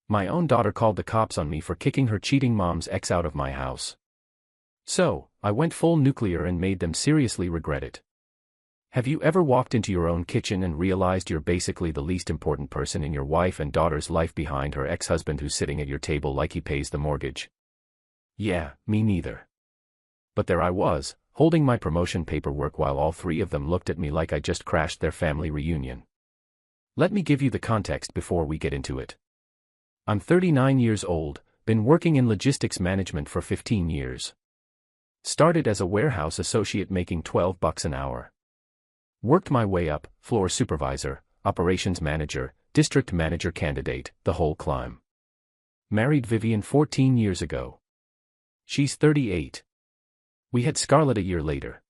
My own daughter called the cops on me for kicking her cheating mom's ex out of my house. So, I went full nuclear and made them seriously regret it. Have you ever walked into your own kitchen and realized you're basically the least important person in your wife and daughter's life behind her ex-husband who's sitting at your table like he pays the mortgage? Yeah, me neither. But there I was, holding my promotion paperwork while all three of them looked at me like I just crashed their family reunion. Let me give you the context before we get into it. I'm 39 years old, been working in logistics management for 15 years. Started as a warehouse associate making $12 an hour. Worked my way up, floor supervisor, operations manager, district manager candidate, the whole climb. Married Vivian 14 years ago. She's 38. We had Scarlett a year later.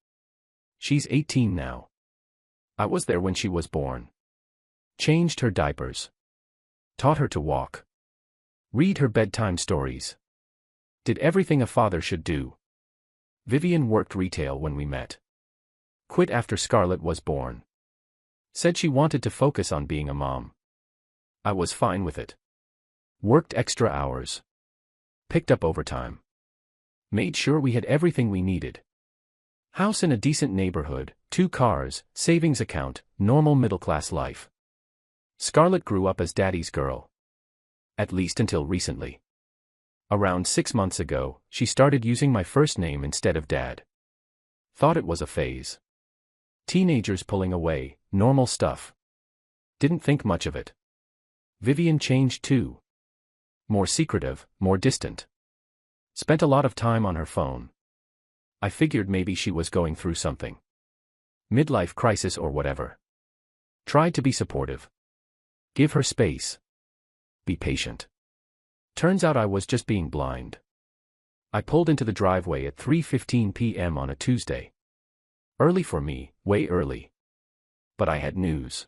She's 18 now. I was there when she was born. Changed her diapers. Taught her to walk. Read her bedtime stories. Did everything a father should do. Vivian worked retail when we met. Quit after Scarlett was born. Said she wanted to focus on being a mom. I was fine with it. Worked extra hours. Picked up overtime. Made sure we had everything we needed. House in a decent neighborhood, 2 cars, savings account, normal middle-class life. Scarlett grew up as daddy's girl. At least until recently. Around 6 months ago, she started using my first name instead of dad. Thought it was a phase. Teenagers pulling away, normal stuff. Didn't think much of it. Vivian changed too. More secretive, more distant. Spent a lot of time on her phone. I figured maybe she was going through something. Midlife crisis or whatever. Tried to be supportive. Give her space. Be patient. Turns out I was just being blind. I pulled into the driveway at 3:15 p.m. on a Tuesday. Early for me, way early. But I had news.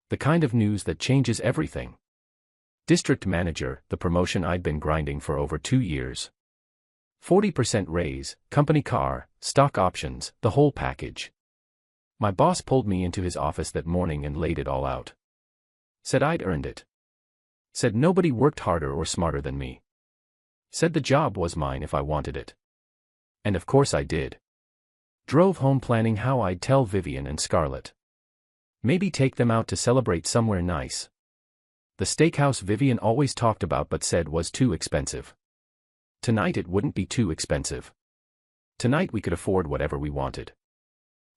The kind of news that changes everything. District manager, the promotion I'd been grinding for over 2 years. 40% raise, company car, stock options, the whole package. My boss pulled me into his office that morning and laid it all out. Said I'd earned it. Said nobody worked harder or smarter than me. Said the job was mine if I wanted it. And of course I did. Drove home planning how I'd tell Vivian and Scarlett. Maybe take them out to celebrate somewhere nice. The steakhouse Vivian always talked about but said was too expensive. Tonight it wouldn't be too expensive. Tonight we could afford whatever we wanted.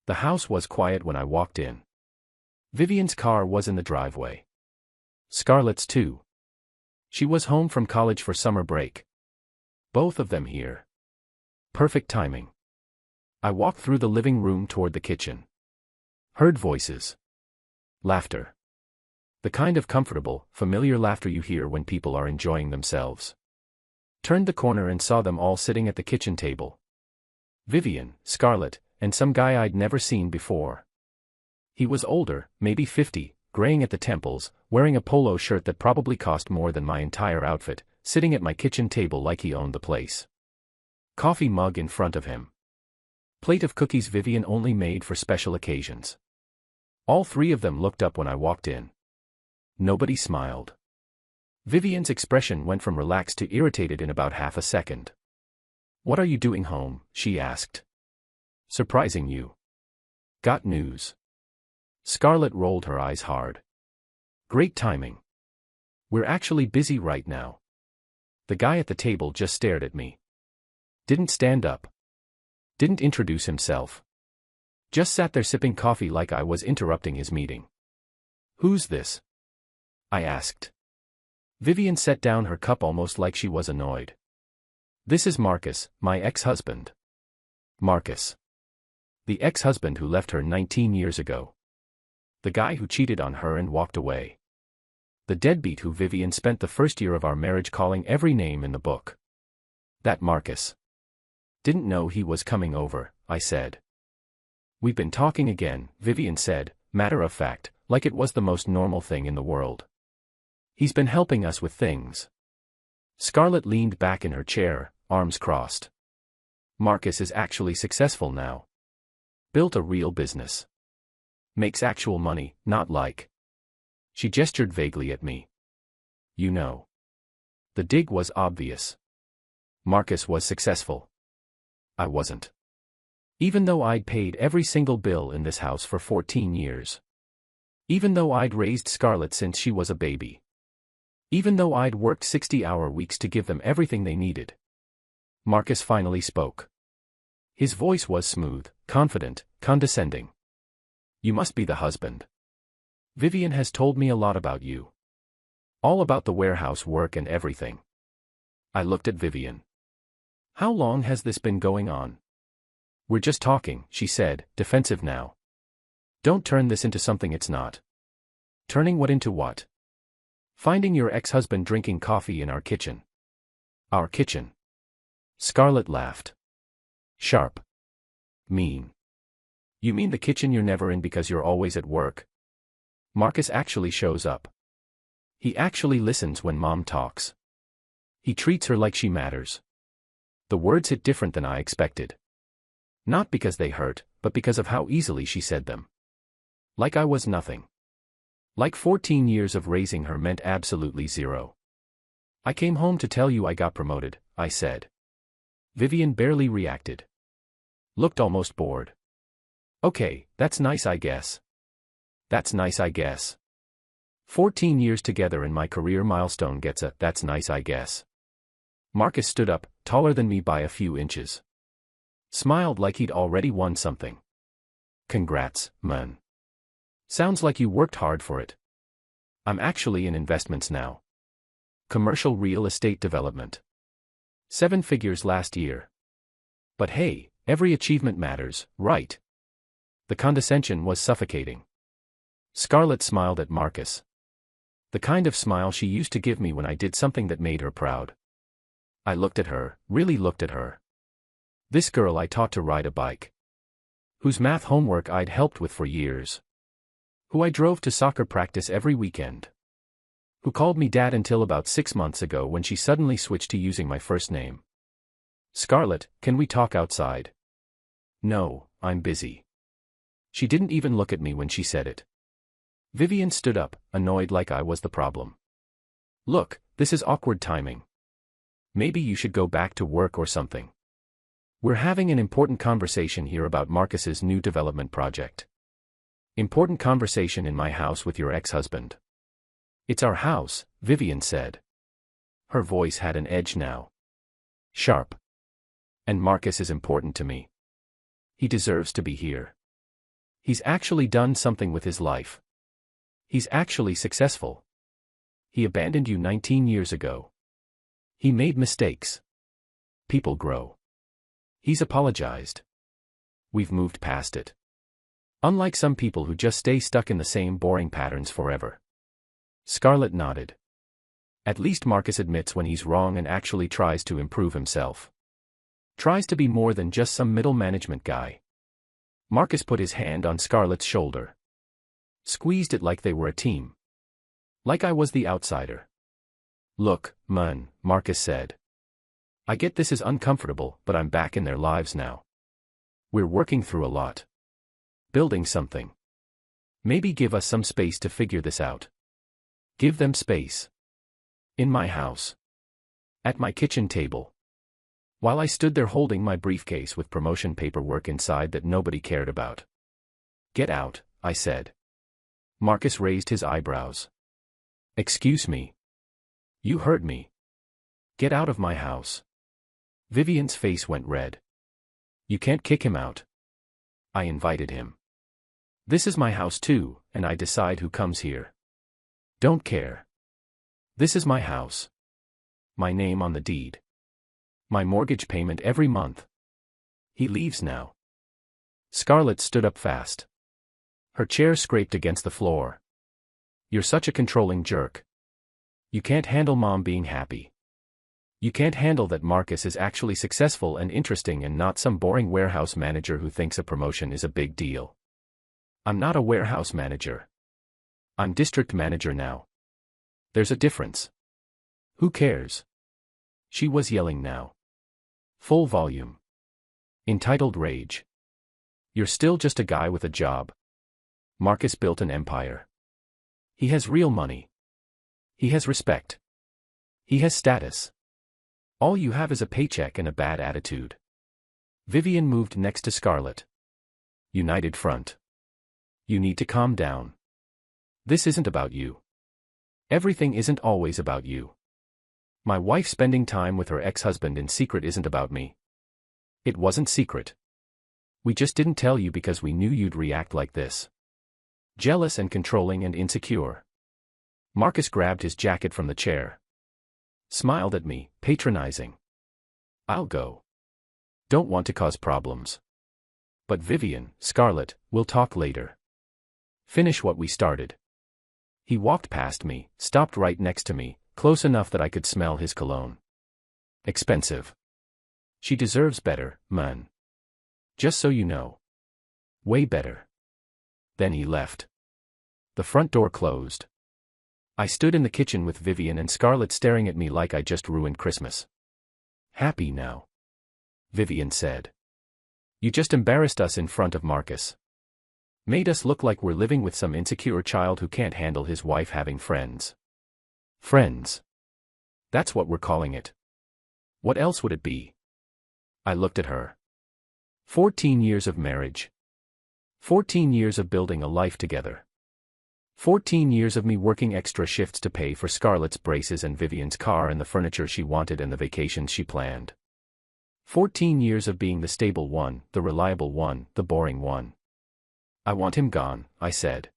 The house was quiet when I walked in. Vivian's car was in the driveway. Scarlett's too. She was home from college for summer break. Both of them here. Perfect timing. I walked through the living room toward the kitchen. Heard voices. Laughter. The kind of comfortable, familiar laughter you hear when people are enjoying themselves. Turned the corner and saw them all sitting at the kitchen table. Vivian, Scarlett, and some guy I'd never seen before. He was older, maybe 50, graying at the temples, wearing a polo shirt that probably cost more than my entire outfit, sitting at my kitchen table like he owned the place. Coffee mug in front of him. Plate of cookies Vivian only made for special occasions. All 3 of them looked up when I walked in. Nobody smiled. Vivian's expression went from relaxed to irritated in about half a second. "What are you doing home?" she asked. "Surprising you." "Got news." Scarlett rolled her eyes hard. "Great timing. We're actually busy right now." The guy at the table just stared at me. Didn't stand up. Didn't introduce himself. Just sat there sipping coffee like I was interrupting his meeting. "Who's this?" I asked. Vivian set down her cup almost like she was annoyed. "This is Marcus, my ex-husband." Marcus. The ex-husband who left her 19 years ago. The guy who cheated on her and walked away. The deadbeat who Vivian spent the first year of our marriage calling every name in the book. That Marcus. "Didn't know he was coming over," I said. "We've been talking again," Vivian said, matter of fact, like it was the most normal thing in the world. "He's been helping us with things." Scarlett leaned back in her chair, arms crossed. "Marcus is actually successful now. Built a real business. Makes actual money, not like." She gestured vaguely at me. "You know. The dig was obvious. Marcus was successful. I wasn't. Even though I'd paid every single bill in this house for 14 years. Even though I'd raised Scarlett since she was a baby. Even though I'd worked 60-hour weeks to give them everything they needed. Marcus finally spoke. His voice was smooth, confident, condescending. You must be the husband. Vivian has told me a lot about you. All about the warehouse work and everything. I looked at Vivian. How long has this been going on? We're just talking, she said, defensive now. Don't turn this into something it's not. Turning what into what? Finding your ex-husband drinking coffee in our kitchen. Our kitchen. Scarlett laughed. Sharp. Mean. You mean the kitchen you're never in because you're always at work? Marcus actually shows up. He actually listens when Mom talks. He treats her like she matters. The words hit different than I expected. Not because they hurt, but because of how easily she said them. Like I was nothing. Like 14 years of raising her meant absolutely zero. I came home to tell you I got promoted, I said. Vivian barely reacted. Looked almost bored. Okay, that's nice I guess. That's nice I guess. 14 years together in my career milestone gets a that's nice I guess. Marcus stood up, taller than me by a few inches. Smiled like he'd already won something. Congrats, man. Sounds like you worked hard for it. I'm actually in investments now. Commercial real estate development. 7 figures last year. But hey, every achievement matters, right? The condescension was suffocating. Scarlett smiled at Marcus. The kind of smile she used to give me when I did something that made her proud. I looked at her, really looked at her. This girl I taught to ride a bike. Whose math homework I'd helped with for years. Who I drove to soccer practice every weekend. Who called me dad until about 6 months ago when she suddenly switched to using my first name. Scarlett, can we talk outside? No, I'm busy. She didn't even look at me when she said it. Vivian stood up, annoyed like I was the problem. Look, this is awkward timing. Maybe you should go back to work or something. We're having an important conversation here about Marcus's new development project. Important conversation in my house with your ex-husband. It's our house, Vivian said. Her voice had an edge now. Sharp. And Marcus is important to me. He deserves to be here. He's actually done something with his life. He's actually successful. He abandoned you 19 years ago. He made mistakes. People grow. He's apologized. We've moved past it. Unlike some people who just stay stuck in the same boring patterns forever. Scarlett nodded. At least Marcus admits when he's wrong and actually tries to improve himself. Tries to be more than just some middle management guy. Marcus put his hand on Scarlett's shoulder. Squeezed it like they were a team. Like I was the outsider. Look, man, Marcus said. I get this is uncomfortable, but I'm back in their lives now. We're working through a lot. Building something. Maybe give us some space to figure this out. Give them space. In my house. At my kitchen table. While I stood there holding my briefcase with promotion paperwork inside that nobody cared about. Get out, I said. Marcus raised his eyebrows. Excuse me. You heard me. Get out of my house. Vivian's face went red. You can't kick him out. I invited him. This is my house too, and I decide who comes here. Don't care. This is my house. My name on the deed. My mortgage payment every month. He leaves now. Scarlett stood up fast. Her chair scraped against the floor. You're such a controlling jerk. You can't handle Mom being happy. You can't handle that Marcus is actually successful and interesting and not some boring warehouse manager who thinks a promotion is a big deal. I'm not a warehouse manager. I'm district manager now. There's a difference. Who cares? She was yelling now. Full volume. Entitled rage. You're still just a guy with a job. Marcus built an empire. He has real money. He has respect. He has status. All you have is a paycheck and a bad attitude. Vivian moved next to Scarlett. United front. You need to calm down. This isn't about you. Everything isn't always about you. My wife spending time with her ex-husband in secret isn't about me. It wasn't secret. We just didn't tell you because we knew you'd react like this. Jealous and controlling and insecure. Marcus grabbed his jacket from the chair. Smiled at me, patronizing. I'll go. Don't want to cause problems. But Vivian, Scarlett, we'll talk later. Finish what we started. He walked past me, stopped right next to me, close enough that I could smell his cologne. Expensive. She deserves better, man. Just so you know. Way better. Then he left. The front door closed. I stood in the kitchen with Vivian and Scarlett staring at me like I just ruined Christmas. Happy now? Vivian said. You just embarrassed us in front of Marcus. Made us look like we're living with some insecure child who can't handle his wife having friends. Friends. That's what we're calling it. What else would it be? I looked at her. 14 years of marriage. 14 years of building a life together. 14 years of me working extra shifts to pay for Scarlett's braces and Vivian's car and the furniture she wanted and the vacations she planned. 14 years of being the stable one, the reliable one, the boring one. I want him gone, I said.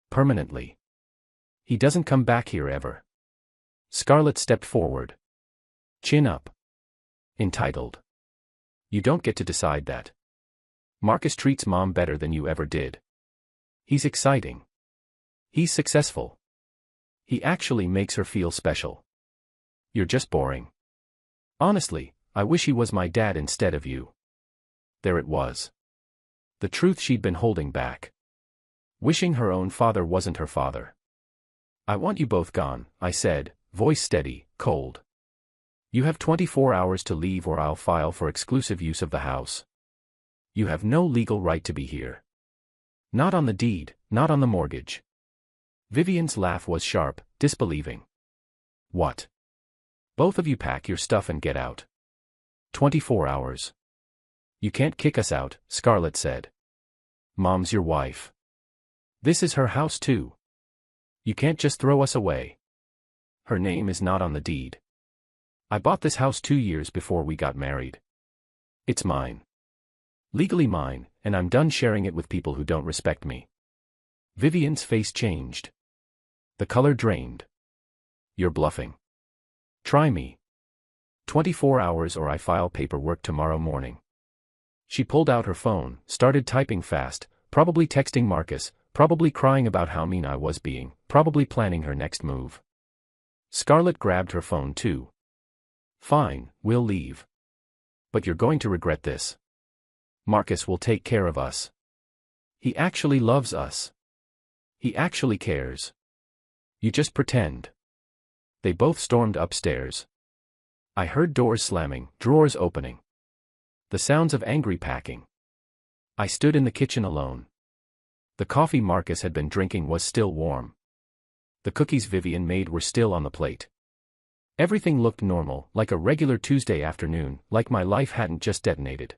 Permanently. He doesn't come back here ever. Scarlett stepped forward. Chin up. Entitled. You don't get to decide that. Marcus treats Mom better than you ever did. He's exciting. He's successful. He actually makes her feel special. You're just boring. Honestly, I wish he was my dad instead of you. There it was. The truth she'd been holding back. Wishing her own father wasn't her father. I want you both gone, I said, voice steady, cold. You have 24 hours to leave or I'll file for exclusive use of the house. You have no legal right to be here. Not on the deed, not on the mortgage. Vivian's laugh was sharp, disbelieving. What? Both of you pack your stuff and get out. 24 hours. You can't kick us out, Scarlett said. Mom's your wife. This is her house too. You can't just throw us away. Her name is not on the deed. I bought this house 2 years before we got married. It's mine. Legally mine, and I'm done sharing it with people who don't respect me. Vivian's face changed. The color drained. You're bluffing. Try me. 24 hours or I file paperwork tomorrow morning. She pulled out her phone, started typing fast, probably texting Marcus, probably crying about how mean I was being, probably planning her next move. Scarlett grabbed her phone too. Fine, we'll leave. But you're going to regret this. Marcus will take care of us. He actually loves us. He actually cares. You just pretend. They both stormed upstairs. I heard doors slamming, drawers opening. The sounds of angry packing. I stood in the kitchen alone. The coffee Marcus had been drinking was still warm. The cookies Vivian made were still on the plate. Everything looked normal, like a regular Tuesday afternoon, like my life hadn't just detonated.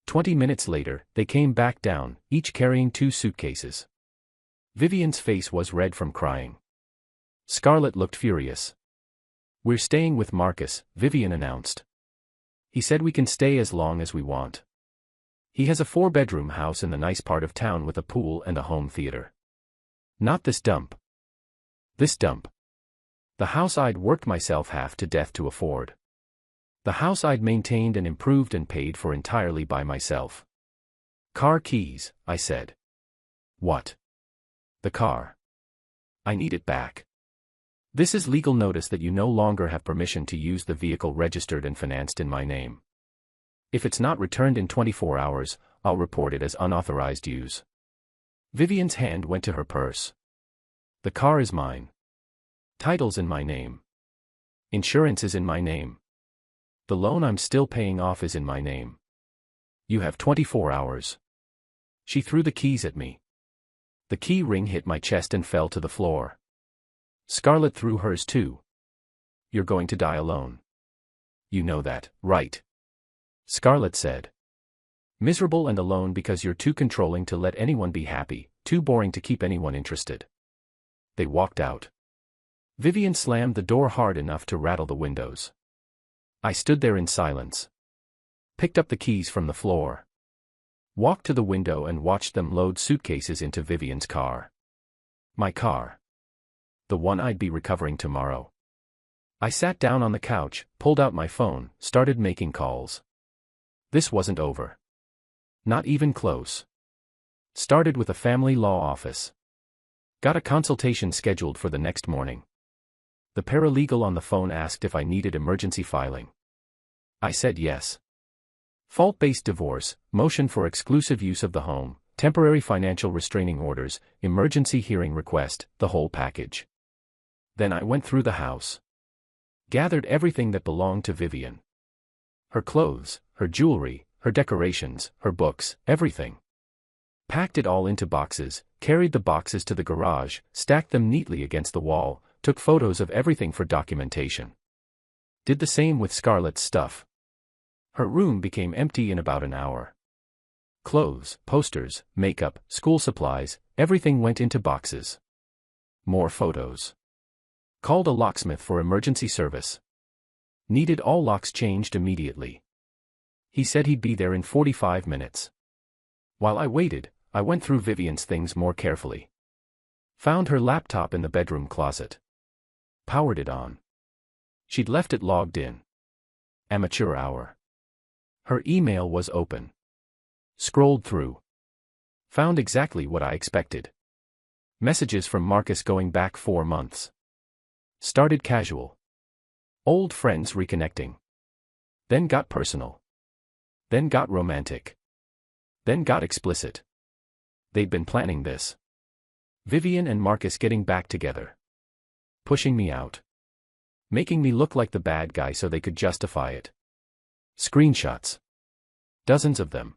20 minutes later, they came back down, each carrying 2 suitcases. Vivian's face was red from crying. Scarlett looked furious. We're staying with Marcus, Vivian announced. He said we can stay as long as we want. He has a 4-bedroom house in the nice part of town with a pool and a home theater. Not this dump. This dump. The house I'd worked myself half to death to afford. The house I'd maintained and improved and paid for entirely by myself. Car keys, I said. What? The car. I need it back. This is legal notice that you no longer have permission to use the vehicle registered and financed in my name. If it's not returned in 24 hours, I'll report it as unauthorized use. Vivian's hand went to her purse. The car is mine. Title's in my name. Insurance is in my name. The loan I'm still paying off is in my name. You have 24 hours. She threw the keys at me. The key ring hit my chest and fell to the floor. Scarlett threw hers too. You're going to die alone. You know that, right? Scarlett said. Miserable and alone because you're too controlling to let anyone be happy, too boring to keep anyone interested. They walked out. Vivian slammed the door hard enough to rattle the windows. I stood there in silence. Picked up the keys from the floor. Walked to the window and watched them load suitcases into Vivian's car. My car. The one I'd be recovering tomorrow. I sat down on the couch, pulled out my phone, started making calls. This wasn't over. Not even close. Started with a family law office. Got a consultation scheduled for the next morning. The paralegal on the phone asked if I needed emergency filing. I said yes. Fault-based divorce, motion for exclusive use of the home, temporary financial restraining orders, emergency hearing request, the whole package. Then I went through the house. Gathered everything that belonged to Vivian. Her clothes, her jewelry, her decorations, her books, everything. Packed it all into boxes, carried the boxes to the garage, stacked them neatly against the wall, took photos of everything for documentation. Did the same with Scarlett's stuff. Her room became empty in about an hour. Clothes, posters, makeup, school supplies, everything went into boxes. More photos. Called a locksmith for emergency service. Needed all locks changed immediately. He said he'd be there in 45 minutes. While I waited, I went through Vivian's things more carefully. Found her laptop in the bedroom closet. Powered it on. She'd left it logged in. Amateur hour. Her email was open. Scrolled through. Found exactly what I expected. Messages from Marcus going back 4 months. Started casual. Old friends reconnecting. Then got personal. Then got romantic. Then got explicit. They'd been planning this. Vivian and Marcus getting back together. Pushing me out. Making me look like the bad guy so they could justify it. Screenshots. Dozens of them.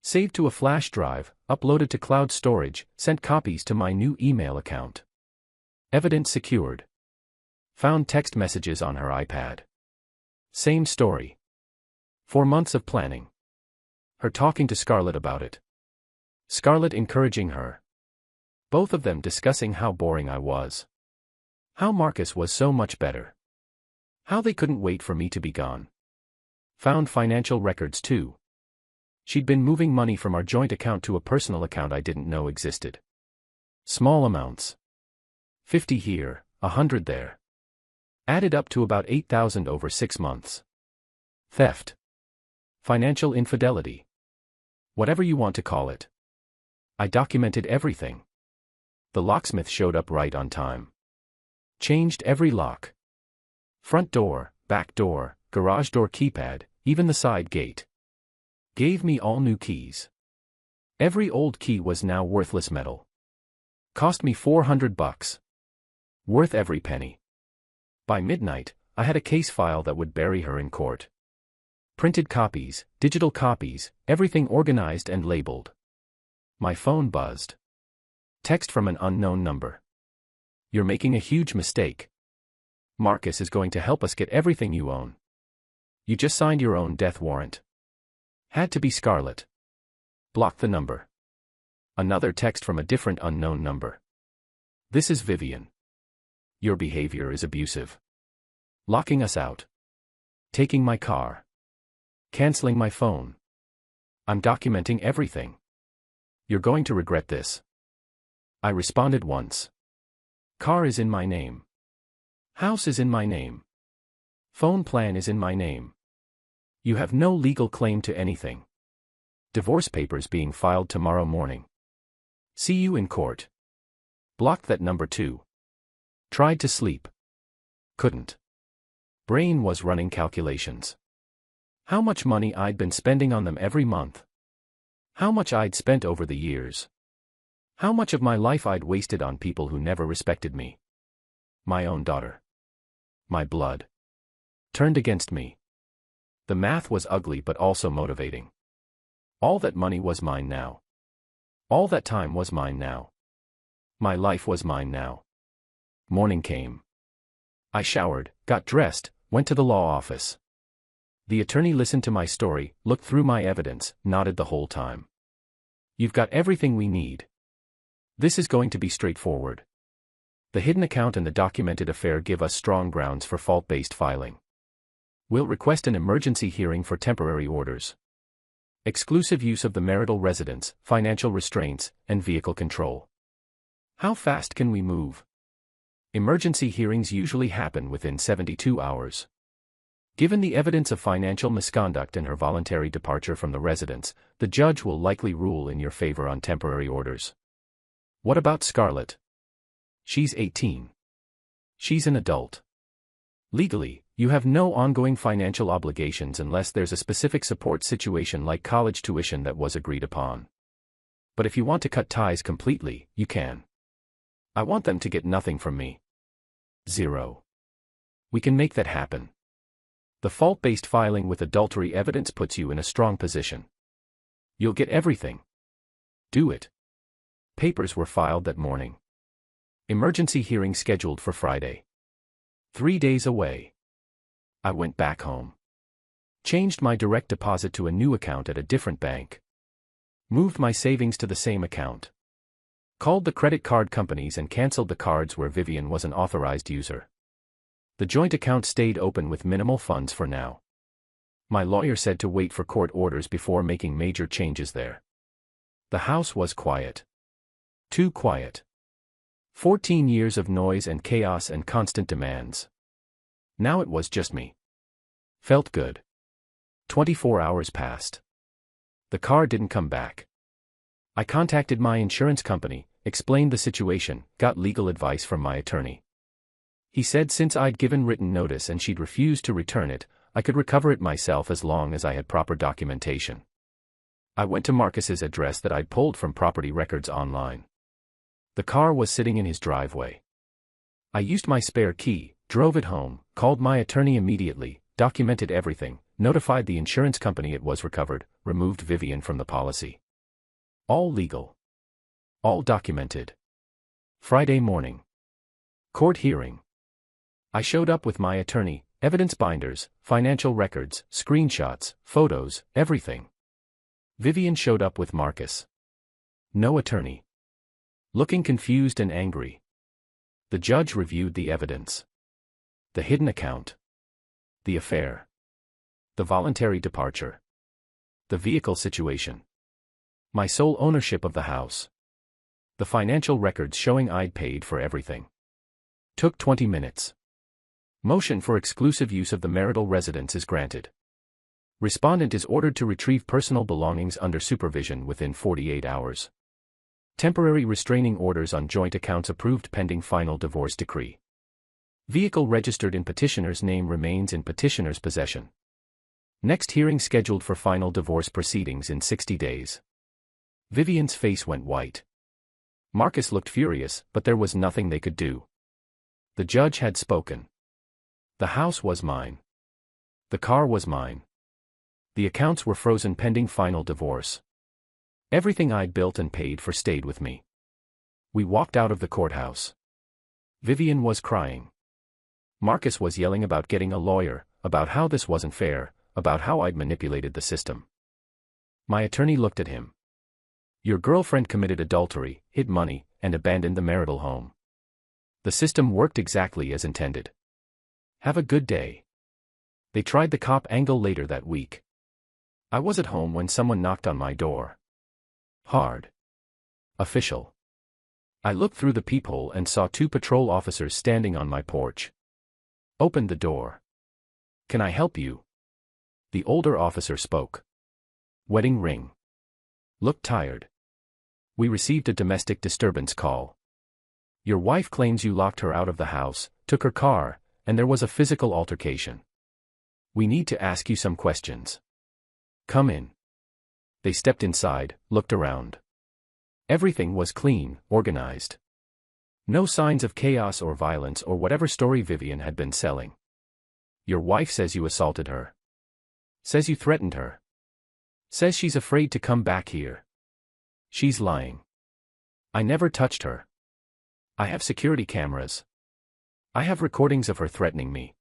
Saved to a flash drive, uploaded to cloud storage, sent copies to my new email account. Evidence secured. Found text messages on her iPad. Same story. 4 months of planning. Her talking to Scarlett about it. Scarlett encouraging her. Both of them discussing how boring I was. How Marcus was so much better. How they couldn't wait for me to be gone. Found financial records too. She'd been moving money from our joint account to a personal account I didn't know existed. Small amounts. 50 here, 100 there. Added up to about 8,000 over 6 months. Theft. Financial infidelity. Whatever you want to call it. I documented everything. The locksmith showed up right on time. Changed every lock. Front door, back door, garage door keypad, even the side gate. Gave me all new keys. Every old key was now worthless metal. Cost me $400. Worth every penny. By midnight, I had a case file that would bury her in court. Printed copies, digital copies, everything organized and labeled. My phone buzzed. Text from an unknown number. You're making a huge mistake. Marcus is going to help us get everything you own. You just signed your own death warrant. Had to be Scarlett. Block the number. Another text from a different unknown number. This is Vivian. Your behavior is abusive. Locking us out. Taking my car. Canceling my phone. I'm documenting everything. You're going to regret this. I responded once. Car is in my name. House is in my name. Phone plan is in my name. You have no legal claim to anything. Divorce papers being filed tomorrow morning. See you in court. Blocked that number too. Tried to sleep. Couldn't. Brain was running calculations. How much money I'd been spending on them every month. How much I'd spent over the years. How much of my life I'd wasted on people who never respected me. My own daughter. My blood. Turned against me. The math was ugly but also motivating. All that money was mine now. All that time was mine now. My life was mine now. Morning came. I showered, got dressed, went to the law office. The attorney listened to my story, looked through my evidence, nodded the whole time. You've got everything we need. This is going to be straightforward. The hidden account and the documented affair give us strong grounds for fault-based filing. We'll request an emergency hearing for temporary orders. Exclusive use of the marital residence, financial restraints, and vehicle control. How fast can we move? Emergency hearings usually happen within 72 hours. Given the evidence of financial misconduct and her voluntary departure from the residence, the judge will likely rule in your favor on temporary orders. What about Scarlett? She's 18. She's an adult. Legally, you have no ongoing financial obligations unless there's a specific support situation like college tuition that was agreed upon. But if you want to cut ties completely, you can. I want them to get nothing from me. Zero. We can make that happen. The fault-based filing with adultery evidence puts you in a strong position. You'll get everything. Do it. Papers were filed that morning. Emergency hearing scheduled for Friday. 3 days away. I went back home. Changed my direct deposit to a new account at a different bank. Moved my savings to the same account. Called the credit card companies and canceled the cards where Vivian was an authorized user. The joint account stayed open with minimal funds for now. My lawyer said to wait for court orders before making major changes there. The house was quiet. Too quiet. 14 years of noise and chaos and constant demands. Now it was just me. Felt good. 24 hours passed. The car didn't come back. I contacted my insurance company, explained the situation, got legal advice from my attorney. He said since I'd given written notice and she'd refused to return it, I could recover it myself as long as I had proper documentation. I went to Marcus's address that I'd pulled from property records online. The car was sitting in his driveway. I used my spare key, drove it home, called my attorney immediately, documented everything, notified the insurance company it was recovered, removed Vivian from the policy. All legal. All documented. Friday morning. Court hearing. I showed up with my attorney, evidence binders, financial records, screenshots, photos, everything. Vivian showed up with Marcus. No attorney. Looking confused and angry. The judge reviewed the evidence. The hidden account. The affair. The voluntary departure. The vehicle situation. My sole ownership of the house. The financial records showing I'd paid for everything. Took 20 minutes. Motion for exclusive use of the marital residence is granted. Respondent is ordered to retrieve personal belongings under supervision within 48 hours. Temporary restraining orders on joint accounts approved pending final divorce decree. Vehicle registered in petitioner's name remains in petitioner's possession. Next hearing scheduled for final divorce proceedings in 60 days. Vivian's face went white. Marcus looked furious, but there was nothing they could do. The judge had spoken. The house was mine. The car was mine. The accounts were frozen pending final divorce. Everything I'd built and paid for stayed with me. We walked out of the courthouse. Vivian was crying. Marcus was yelling about getting a lawyer, about how this wasn't fair, about how I'd manipulated the system. My attorney looked at him. Your girlfriend committed adultery, hid money, and abandoned the marital home. The system worked exactly as intended. Have a good day. They tried the cop angle later that week. I was at home when someone knocked on my door. Hard. Official. I looked through the peephole and saw 2 patrol officers standing on my porch. Opened the door. Can I help you? The older officer spoke. Wedding ring. Looked tired. We received a domestic disturbance call. Your wife claims you locked her out of the house, took her car, and there was a physical altercation. We need to ask you some questions. Come in. They stepped inside, looked around. Everything was clean, organized. No signs of chaos or violence or whatever story Vivian had been selling. Your wife says you assaulted her. Says you threatened her. Says she's afraid to come back here. She's lying. I never touched her. I have security cameras. I have recordings of her threatening me.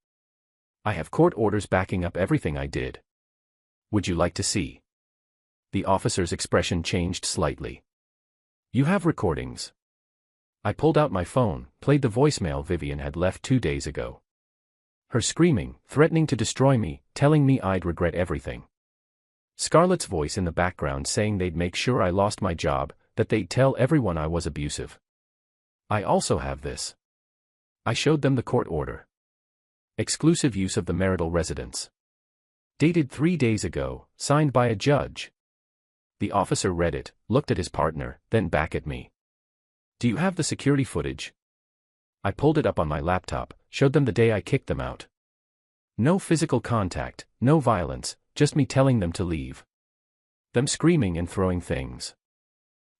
I have court orders backing up everything I did. Would you like to see? The officer's expression changed slightly. You have recordings. I pulled out my phone, played the voicemail Vivian had left 2 days ago. Her screaming, threatening to destroy me, telling me I'd regret everything. Scarlett's voice in the background saying they'd make sure I lost my job, that they'd tell everyone I was abusive. I also have this. I showed them the court order. Exclusive use of the marital residence. Dated 3 days ago, signed by a judge. The officer read it, looked at his partner, then back at me. Do you have the security footage? I pulled it up on my laptop, showed them the day I kicked them out. No physical contact, no violence, just me telling them to leave. Them screaming and throwing things.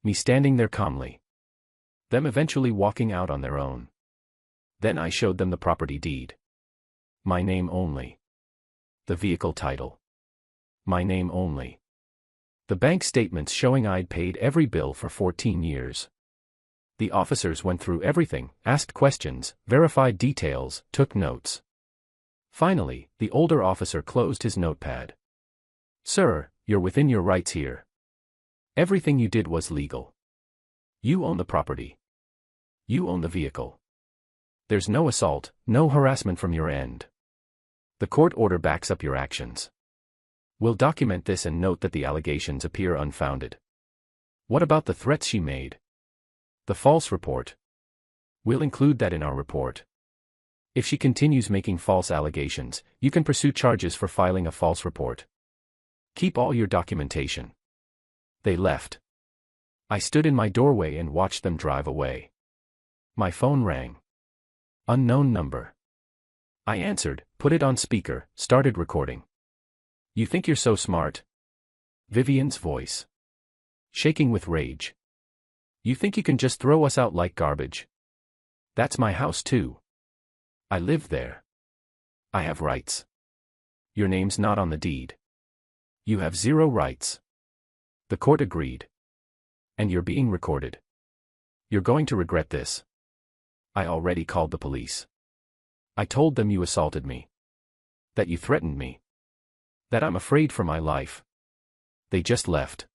Me standing there calmly. Them eventually walking out on their own. Then I showed them the property deed. My name only. The vehicle title. My name only. The bank statements showing I'd paid every bill for 14 years. The officers went through everything, asked questions, verified details, took notes. Finally, the older officer closed his notepad. Sir, you're within your rights here. Everything you did was legal. You own the property. You own the vehicle. There's no assault, no harassment from your end. The court order backs up your actions. We'll document this and note that the allegations appear unfounded. What about the threats she made? The false report. We'll include that in our report. If she continues making false allegations, you can pursue charges for filing a false report. Keep all your documentation. They left. I stood in my doorway and watched them drive away. My phone rang. Unknown number. I answered, put it on speaker, started recording. You think you're so smart? Vivian's voice. Shaking with rage. You think you can just throw us out like garbage? That's my house too. I live there. I have rights. Your name's not on the deed. You have 0 rights. The court agreed. And you're being recorded. You're going to regret this. I already called the police. I told them you assaulted me. That you threatened me. That I'm afraid for my life. They just left.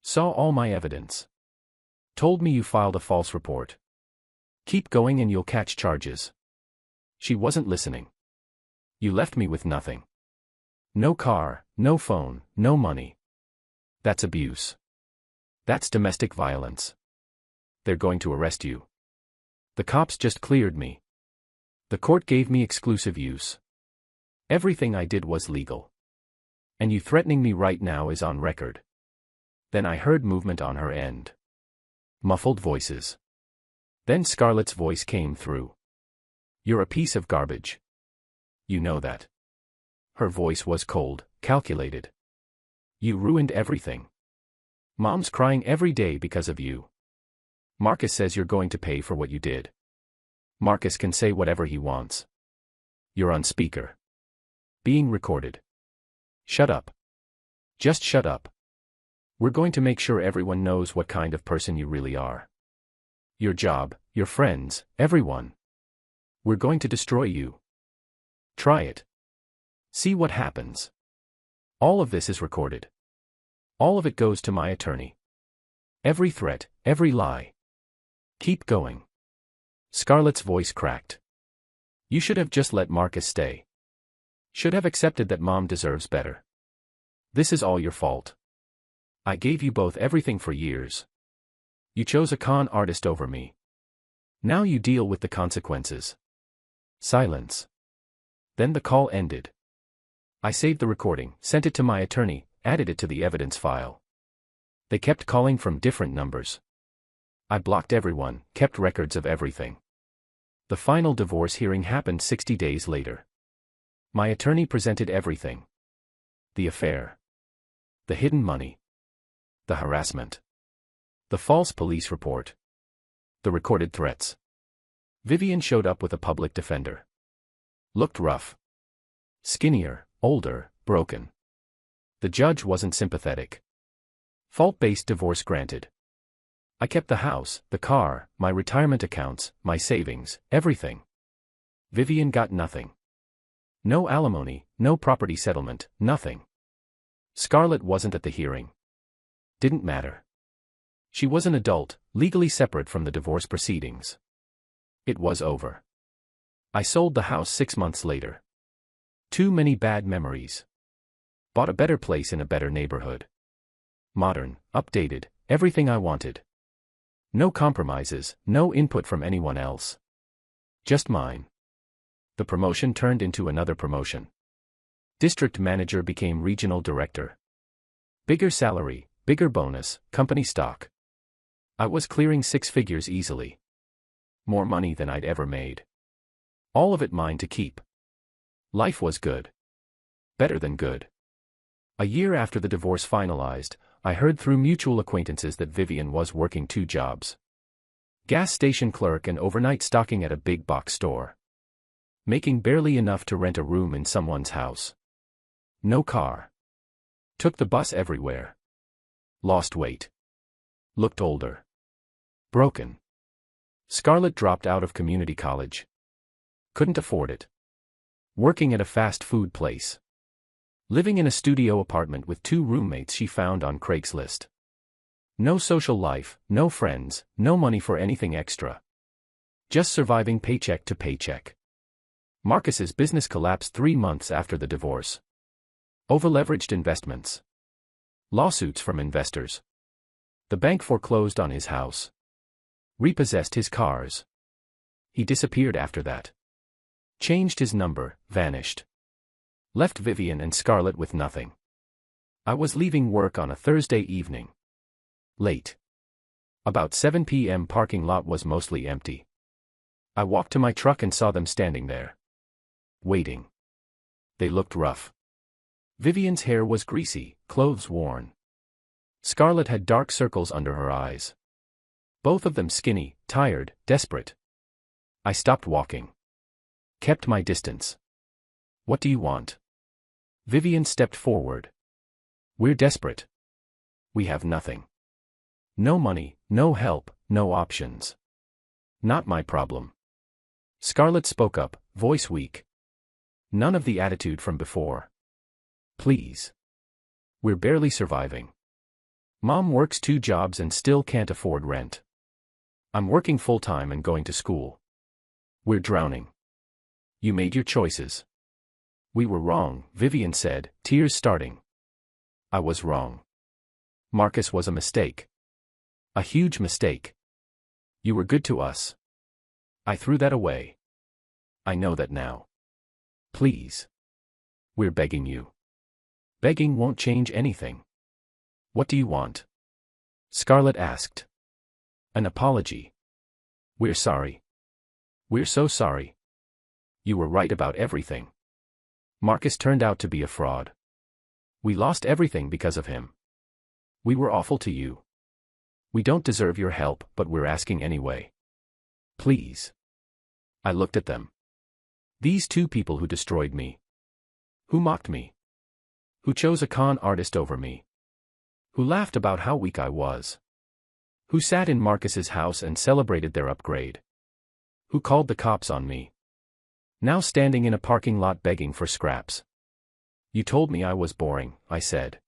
Saw all my evidence. Told me you filed a false report. Keep going and you'll catch charges. She wasn't listening. You left me with nothing. No car, no phone, no money. That's abuse. That's domestic violence. They're going to arrest you. The cops just cleared me. The court gave me exclusive use. Everything I did was legal. And you threatening me right now is on record. Then I heard movement on her end. Muffled voices. Then Scarlett's voice came through. You're a piece of garbage. You know that. Her voice was cold, calculated. You ruined everything. Mom's crying every day because of you. Marcus says you're going to pay for what you did. Marcus can say whatever he wants. You're on speaker. Being recorded. Shut up. Just shut up. We're going to make sure everyone knows what kind of person you really are. Your job, your friends, everyone. We're going to destroy you. Try it. See what happens. All of this is recorded. All of it goes to my attorney. Every threat, every lie. Keep going. Scarlett's voice cracked. You should have just let Marcus stay. Should have accepted that Mom deserves better. This is all your fault. I gave you both everything for years. You chose a con artist over me. Now you deal with the consequences. Silence. Then the call ended. I saved the recording, sent it to my attorney, added it to the evidence file. They kept calling from different numbers. I blocked everyone, kept records of everything. The final divorce hearing happened 60 days later. My attorney presented everything. The affair. The hidden money. The harassment. The false police report. The recorded threats. Vivian showed up with a public defender. Looked rough. Skinnier, older, broken. The judge wasn't sympathetic. Fault-based divorce granted. I kept the house, the car, my retirement accounts, my savings, everything. Vivian got nothing. No alimony, no property settlement, nothing. Scarlett wasn't at the hearing. Didn't matter. She was an adult, legally separate from the divorce proceedings. It was over. I sold the house 6 months later. Too many bad memories. Bought a better place in a better neighborhood. Modern, updated, everything I wanted. No compromises, no input from anyone else. Just mine. The promotion turned into another promotion. District manager became regional director. Bigger salary, bigger bonus, company stock. I was clearing 6 figures easily. More money than I'd ever made. All of it mine to keep. Life was good. Better than good. A year after the divorce finalized, I heard through mutual acquaintances that Vivian was working 2 jobs. Gas station clerk and overnight stocking at a big box store. Making barely enough to rent a room in someone's house. No car. Took the bus everywhere. Lost weight. Looked older. Broken. Scarlett dropped out of community college. Couldn't afford it. Working at a fast food place. Living in a studio apartment with 2 roommates she found on Craigslist. No social life, no friends, no money for anything extra. Just surviving paycheck to paycheck. Marcus's business collapsed 3 months after the divorce. Overleveraged investments. Lawsuits from investors. The bank foreclosed on his house. Repossessed his cars. He disappeared after that. Changed his number, vanished. Left Vivian and Scarlett with nothing. I was leaving work on a Thursday evening. Late. About 7 p.m. Parking lot was mostly empty. I walked to my truck and saw them standing there. Waiting. They looked rough. Vivian's hair was greasy, clothes worn. Scarlett had dark circles under her eyes. Both of them skinny, tired, desperate. I stopped walking. Kept my distance. What do you want? Vivian stepped forward. We're desperate. We have nothing. No money, no help, no options. Not my problem. Scarlett spoke up, voice weak. None of the attitude from before. Please. We're barely surviving. Mom works 2 jobs and still can't afford rent. I'm working full-time and going to school. We're drowning. You made your choices. We were wrong, Vivian said, tears starting. I was wrong. Marcus was a mistake. A huge mistake. You were good to us. I threw that away. I know that now. Please. We're begging you. Begging won't change anything. What do you want? Scarlett asked. An apology. We're sorry. We're so sorry. You were right about everything. Marcus turned out to be a fraud. We lost everything because of him. We were awful to you. We don't deserve your help, but we're asking anyway. Please. I looked at them. These 2 people who destroyed me. Who mocked me. Who chose a con artist over me. Who laughed about how weak I was. Who sat in Marcus's house and celebrated their upgrade. Who called the cops on me. Now standing in a parking lot begging for scraps. You told me I was boring, I said.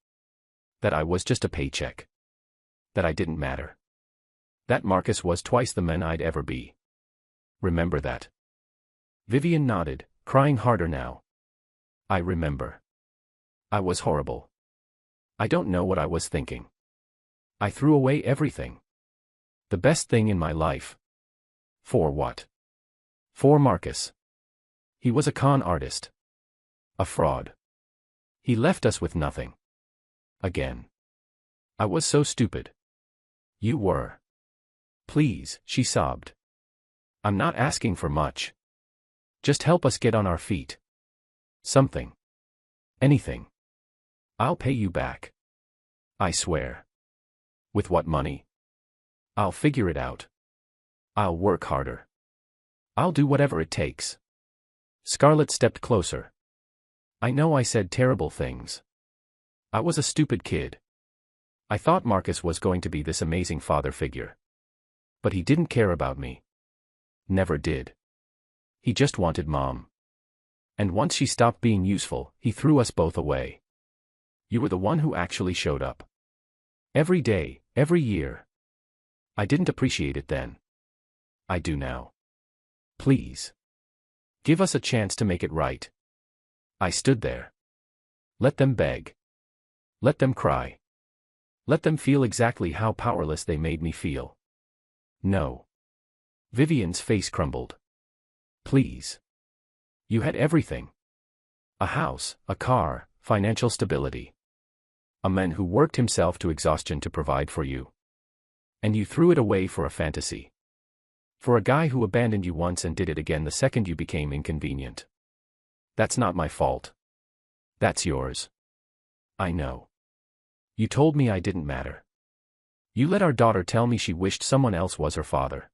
That I was just a paycheck. That I didn't matter. That Marcus was twice the man I'd ever be. Remember that? Vivian nodded, crying harder now. I remember. I was horrible. I don't know what I was thinking. I threw away everything. The best thing in my life. For what? For Marcus. He was a con artist. A fraud. He left us with nothing. Again. I was so stupid. You were. Please, she sobbed. I'm not asking for much. Just help us get on our feet. Something. Anything. I'll pay you back. I swear. With what money? I'll figure it out. I'll work harder. I'll do whatever it takes. Scarlett stepped closer. I know I said terrible things. I was a stupid kid. I thought Marcus was going to be this amazing father figure. But he didn't care about me. Never did. He just wanted Mom. And once she stopped being useful, he threw us both away. You were the one who actually showed up. Every day, every year. I didn't appreciate it then. I do now. Please. Give us a chance to make it right. I stood there. Let them beg. Let them cry. Let them feel exactly how powerless they made me feel. No. Vivian's face crumbled. Please. You had everything. A house, a car, financial stability. A man who worked himself to exhaustion to provide for you. And you threw it away for a fantasy. For a guy who abandoned you once and did it again the second you became inconvenient. That's not my fault. That's yours. I know. You told me I didn't matter. You let our daughter tell me she wished someone else was her father.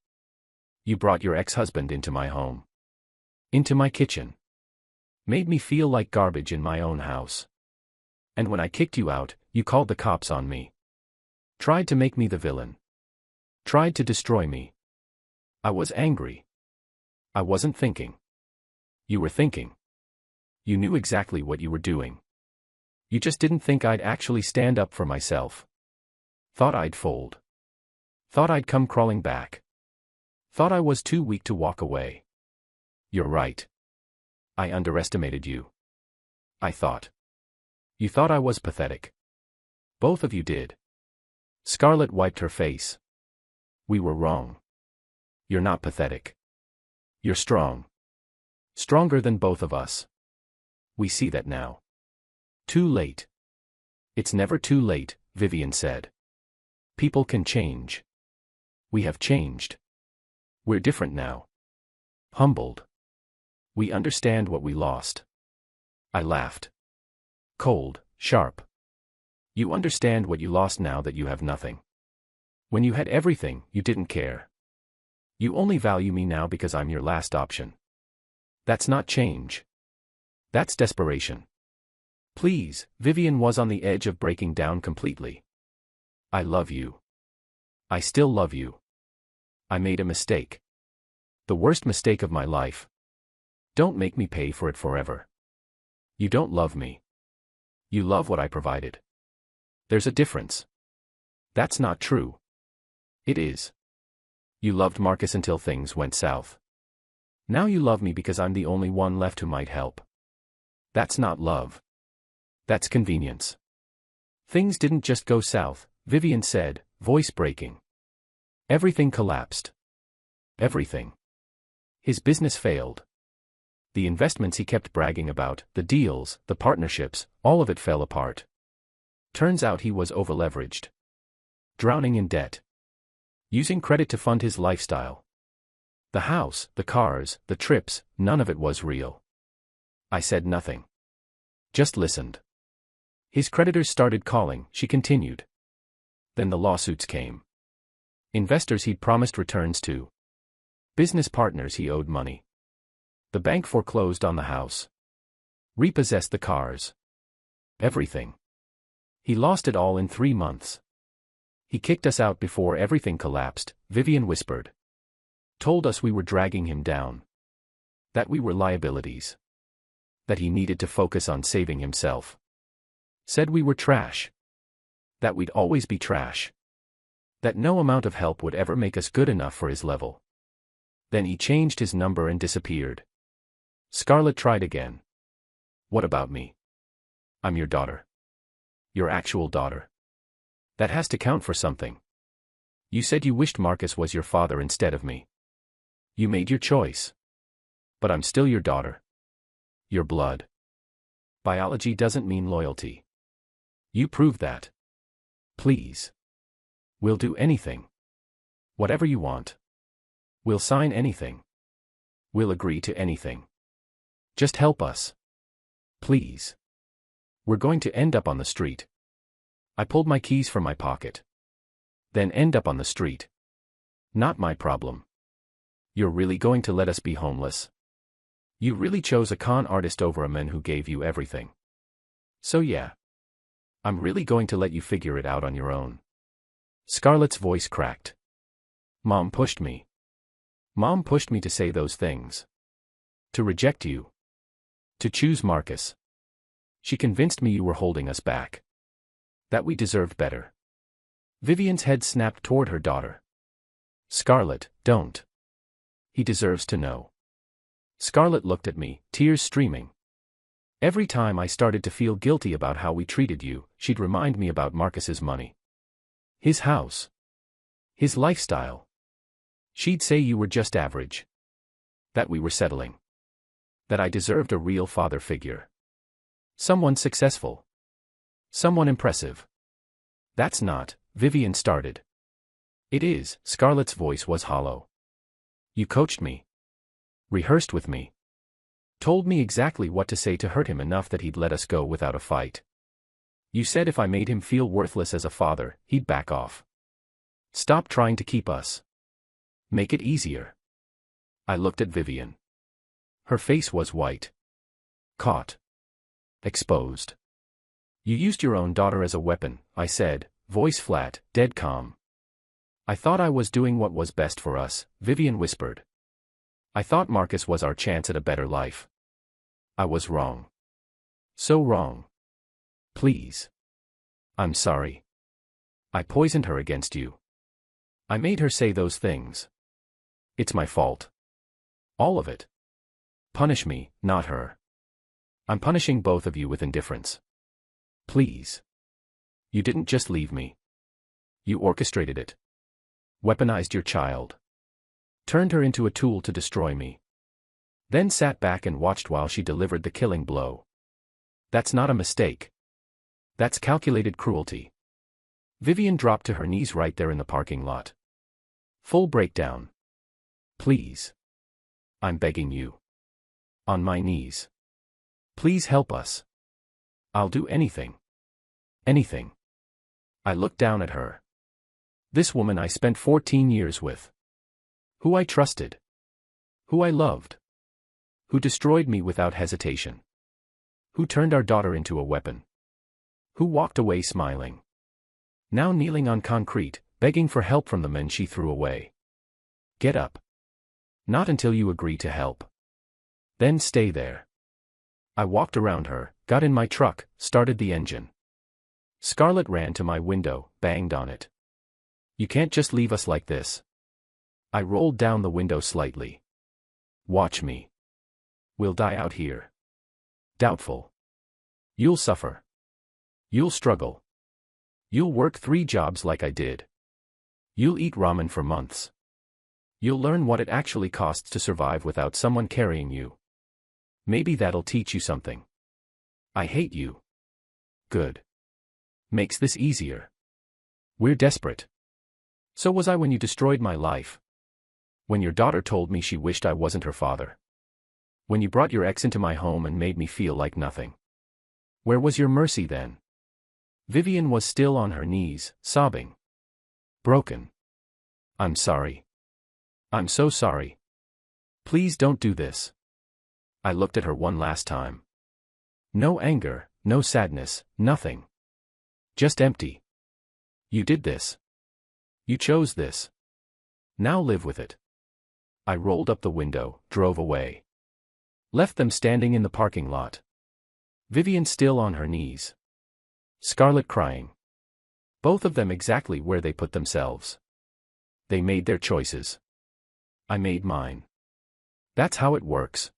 You brought your ex-husband into my home. Into my kitchen. Made me feel like garbage in my own house. And when I kicked you out, you called the cops on me. Tried to make me the villain. Tried to destroy me. I was angry. I wasn't thinking. You were thinking. You knew exactly what you were doing. You just didn't think I'd actually stand up for myself. Thought I'd fold. Thought I'd come crawling back. Thought I was too weak to walk away. You're right. I underestimated you. I thought. You thought I was pathetic. Both of you did. Scarlett wiped her face. We were wrong. You're not pathetic. You're strong. Stronger than both of us. We see that now. Too late. It's never too late, Vivian said. People can change. We have changed. We're different now. Humbled. We understand what we lost. I laughed. Cold, sharp. You understand what you lost now that you have nothing. When you had everything, you didn't care. You only value me now because I'm your last option. That's not change. That's desperation. Please, Vivian was on the edge of breaking down completely. I love you. I still love you. I made a mistake. The worst mistake of my life. Don't make me pay for it forever. You don't love me. You love what I provided. There's a difference. That's not true. It is. You loved Marcus until things went south. Now you love me because I'm the only one left who might help. That's not love. That's convenience. Things didn't just go south, Vivian said, voice breaking. Everything collapsed. Everything. His business failed. The investments he kept bragging about, the deals, the partnerships, all of it fell apart. Turns out he was overleveraged. Drowning in debt. Using credit to fund his lifestyle. The house, the cars, the trips, none of it was real. I said nothing. Just listened. His creditors started calling, she continued. Then the lawsuits came. Investors he'd promised returns to. Business partners he owed money. The bank foreclosed on the house. Repossessed the cars. Everything. He lost it all in 3 months. He kicked us out before everything collapsed, Vivian whispered. Told us we were dragging him down. That we were liabilities. That he needed to focus on saving himself. Said we were trash. That we'd always be trash. That no amount of help would ever make us good enough for his level. Then he changed his number and disappeared. Scarlett tried again. What about me? I'm your daughter. Your actual daughter. That has to count for something. You said you wished Marcus was your father instead of me. You made your choice. But I'm still your daughter. Your blood. Biology doesn't mean loyalty. You proved that. Please. We'll do anything. Whatever you want. We'll sign anything. We'll agree to anything. Just help us. Please. We're going to end up on the street. I pulled my keys from my pocket. Then end up on the street. Not my problem. You're really going to let us be homeless? You really chose a con artist over a man who gave you everything. So yeah. I'm really going to let you figure it out on your own. Scarlett's voice cracked. Mom pushed me. Mom pushed me to say those things. To reject you. To choose Marcus. She convinced me you were holding us back. That we deserved better. Vivian's head snapped toward her daughter. Scarlett, don't. He deserves to know. Scarlett looked at me, tears streaming. Every time I started to feel guilty about how we treated you, she'd remind me about Marcus's money. His house. His lifestyle. She'd say you were just average. That we were settling. That I deserved a real father figure. Someone successful. Someone impressive. That's not, Vivian started. It is, Scarlett's voice was hollow. You coached me. Rehearsed with me. Told me exactly what to say to hurt him enough that he'd let us go without a fight. You said if I made him feel worthless as a father, he'd back off. Stop trying to keep us. Make it easier. I looked at Vivian. Her face was white. Caught. Exposed. You used your own daughter as a weapon, I said, voice flat, dead calm. I thought I was doing what was best for us, Vivian whispered. I thought Marcus was our chance at a better life. I was wrong. So wrong. Please. I'm sorry. I poisoned her against you. I made her say those things. It's my fault. All of it. Punish me, not her. I'm punishing both of you with indifference. Please. You didn't just leave me. You orchestrated it. Weaponized your child. Turned her into a tool to destroy me. Then sat back and watched while she delivered the killing blow. That's not a mistake. That's calculated cruelty. Vivian dropped to her knees right there in the parking lot. Full breakdown. Please. I'm begging you. On my knees. Please help us. I'll do anything. Anything. I looked down at her. This woman I spent 14 years with. Who I trusted. Who I loved. Who destroyed me without hesitation. Who turned our daughter into a weapon. Who walked away smiling. Now kneeling on concrete, begging for help from the men she threw away. Get up. Not until you agree to help. Then stay there. I walked around her, got in my truck, started the engine. Scarlett ran to my window, banged on it. You can't just leave us like this. I rolled down the window slightly. Watch me. We'll die out here. Doubtful. You'll suffer. You'll struggle. You'll work 3 jobs like I did. You'll eat ramen for months. You'll learn what it actually costs to survive without someone carrying you. Maybe that'll teach you something. I hate you. Good. Makes this easier. We're desperate. So was I when you destroyed my life. When your daughter told me she wished I wasn't her father. When you brought your ex into my home and made me feel like nothing. Where was your mercy then? Vivian was still on her knees, sobbing. Broken. I'm sorry. I'm so sorry. Please don't do this. I looked at her one last time. No anger, no sadness, nothing. Just empty. You did this. You chose this. Now live with it. I rolled up the window, drove away. Left them standing in the parking lot. Vivian still on her knees. Scarlett crying. Both of them exactly where they put themselves. They made their choices. I made mine. That's how it works.